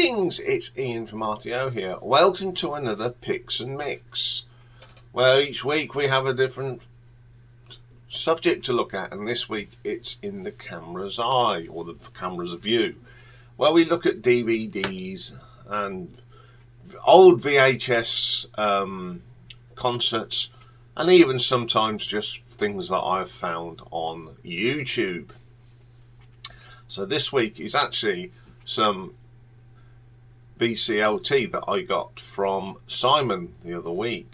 Greetings, it's Iain from RTO here. Welcome to another Picks and Mix, where each week we have a different subject to look at, and this week it's in the camera's eye, or the camera's view, where we look at DVDs and old VHS concerts, and even sometimes just things that I've found on YouTube. So this week is actually some BCLT that I got from Simon the other week.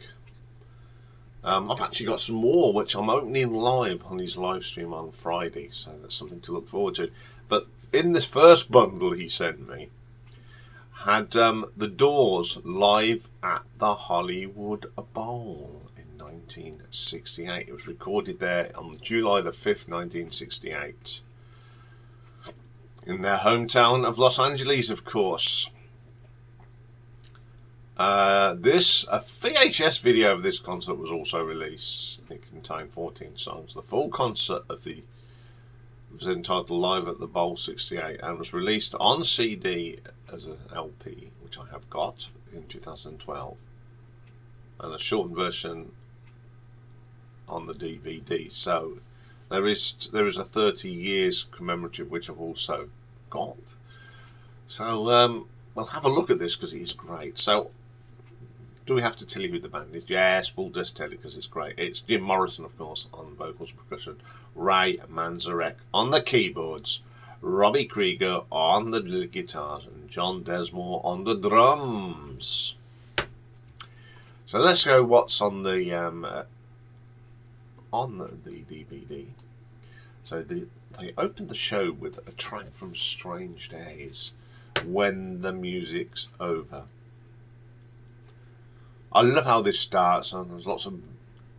I've actually got some more which I'm opening live on his live stream on Friday, so that's something to look forward to. But in this first bundle he sent me had the Doors live at the Hollywood Bowl in 1968. It was recorded there on July the 5th, 1968. In their hometown of Los Angeles, of course. A VHS video of this concert was also released. It contained 14 songs. The full concert was entitled Live at the Bowl 68 and was released on CD as an LP, which I have got in 2012, and a shortened version on the DVD. So there is a 30 years commemorative which I've also got. So we'll have a look at this because it is great. So do we have to tell you who the band is? Yes, we'll just tell you because it's great. It's Jim Morrison, of course, on vocals, percussion, Ray Manzarek on the keyboards, Robbie Krieger on the guitars, and John Desmore on the drums. So let's go what's on the DVD. So they opened the show with a track from Strange Days, When the Music's Over. I love how this starts, and there's lots of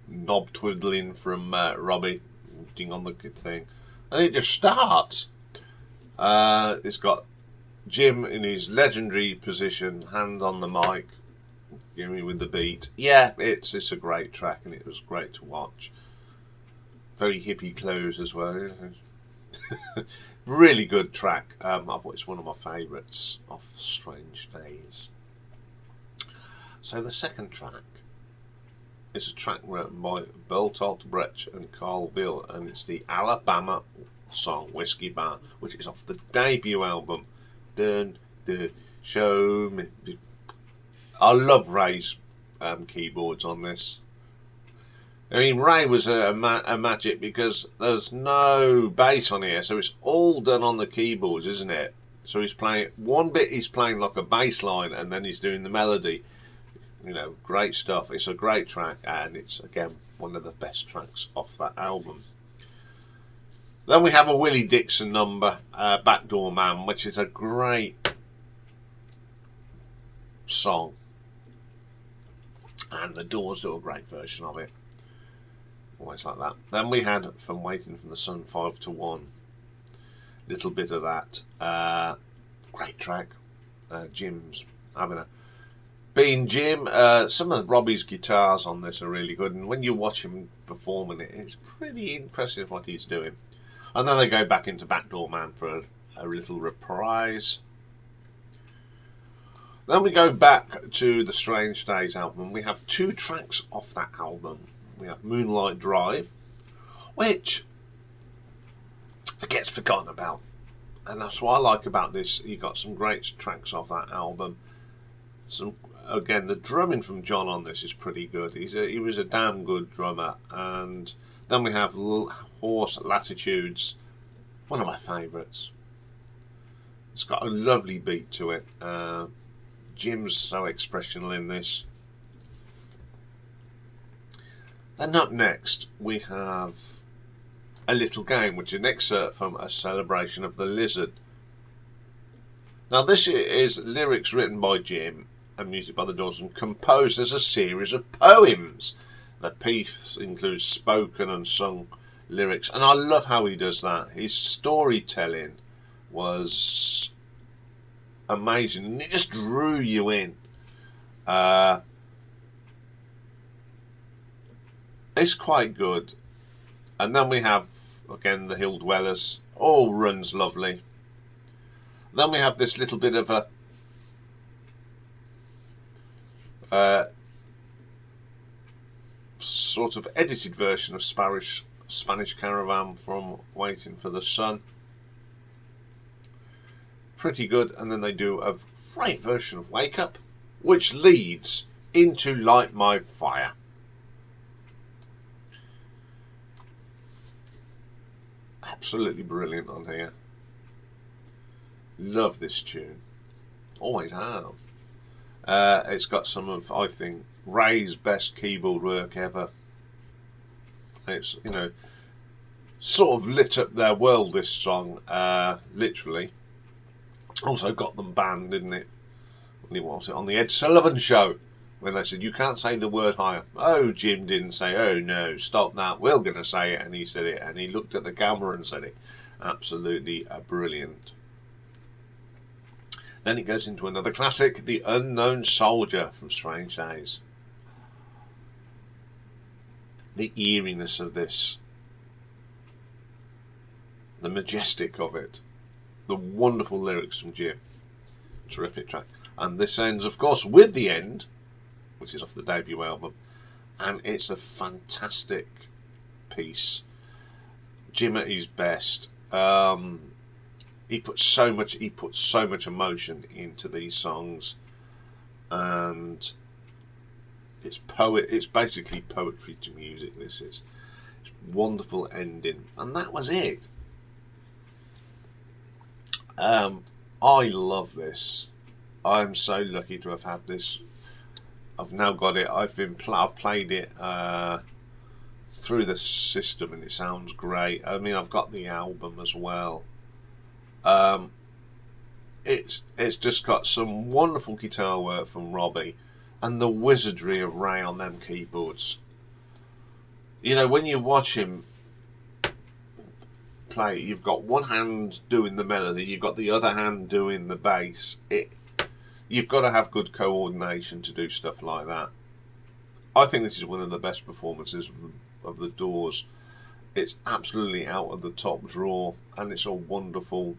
knob twiddling from Robbie on the thing, and it just starts. It's got Jim in his legendary position, hand on the mic, giving with the beat. Yeah, it's a great track, and it was great to watch. Very hippie clothes as well. Really good track. I thought it's one of my favourites of Strange Days. So the second track is a track written by Bertolt Brecht and Carl Bill, and it's the Alabama song Whiskey Bar, which is off the debut album Dun Dun Show Me. I love Ray's keyboards on this. I mean, Ray was a magic because there's no bass on here, so it's all done on the keyboards, isn't it? So he's playing one bit, he's playing like a bass line, and then he's doing the melody. You know, great stuff. It's a great track, and it's again one of the best tracks off that album. Then we have a Willie Dixon number, Backdoor Man, which is a great song, and the Doors do a great version of it. Always like that. Then we had From Waiting for the Sun 5 to 1. Little bit of that. Great track. Jim's having a being Jim. Some of Robbie's guitars on this are really good, and when you watch him performing it, it's pretty impressive what he's doing. And then they go back into Backdoor Man for a little reprise. Then we go back to the Strange Days album. We have two tracks off that album. We have Moonlight Drive, which gets forgotten about, and that's what I like about this. You got some great tracks off that album. Again, the drumming from John on this is pretty good. He was a damn good drummer. And then we have Horse Latitudes, one of my favourites. It's got a lovely beat to it. Jim's so expressional in this. Then up next we have A Little Game, which is an excerpt from A Celebration of the Lizard. Now this is lyrics written by Jim and music by the Doors, and composed as a series of poems. The piece includes spoken and sung lyrics, and I love how he does that. His storytelling was amazing, and it just drew you in. It's quite good. And then we have again the Hill Dwellers. All runs lovely. Then we have this little bit of a sort of edited version of Spanish Caravan from Waiting for the Sun. Pretty good. And then they do a great version of Wake Up, which leads into Light My Fire. Absolutely brilliant on here. Love this tune. Always have. It's got some of, I think, Ray's best keyboard work ever. It's, you know, sort of lit up their world, this song, literally. Also got them banned, didn't it? When was it on the Ed Sullivan Show, when they said, you can't say the word higher. Oh, Jim didn't say, oh no, stop that, we're going to say it. And he said it, and he looked at the camera and said it. Absolutely brilliant. Then it goes into another classic, The Unknown Soldier from Strange Days. The eeriness of this, the majestic of it, the wonderful lyrics from Jim. Terrific track. And this ends, of course, with The End, which is off the debut album, and it's a fantastic piece. Jim at his best. He puts so much emotion into these songs, and it's basically poetry to music. This is, it's wonderful ending, and that was it. I love this. I'm so lucky to have had this. I've now got it. I've played it through the system, and it sounds great. I mean, I've got the album as well. It's just got some wonderful guitar work from Robbie, and the wizardry of Ray on them keyboards. You know, when you watch him play, you've got one hand doing the melody, you've got the other hand doing the bass. You've got to have good coordination to do stuff like that. I think this is one of the best performances of the Doors. It's absolutely out of the top drawer, and it's a wonderful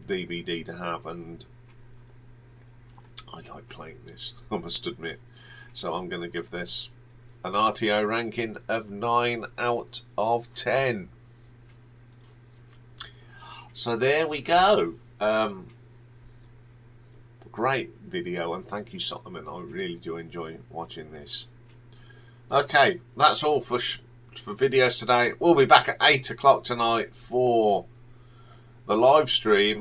DVD to have, and I like playing this, I must admit. So I'm going to give this an RTO ranking of 9 out of 10. So there we go. Great video, and thank you, Solomon. I really do enjoy watching this. Okay, that's all for videos today. We'll be back at 8 o'clock tonight for the live stream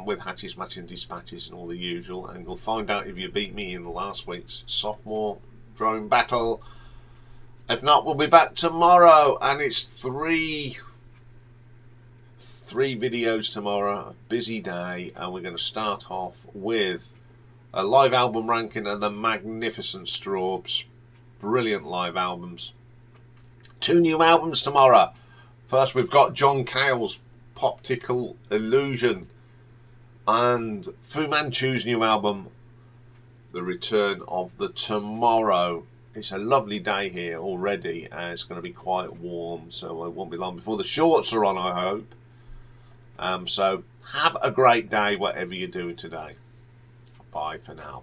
with Hatches, Matching Dispatches and all the usual, and you'll find out if you beat me in last week's sophomore drone battle. If not, we'll be back tomorrow, and it's three videos tomorrow. A busy day, and we're going to start off with a live album ranking of the Magnificent Strawbs. Brilliant live albums. 2 new albums tomorrow. First, we've got John Cale's Poptical Illusion, and Fu Manchu's new album, The Return of the Tomorrow. It's a lovely day here already, and it's going to be quite warm, so it won't be long before the shorts are on, I hope. So have a great day, whatever you're doing today. Bye for now.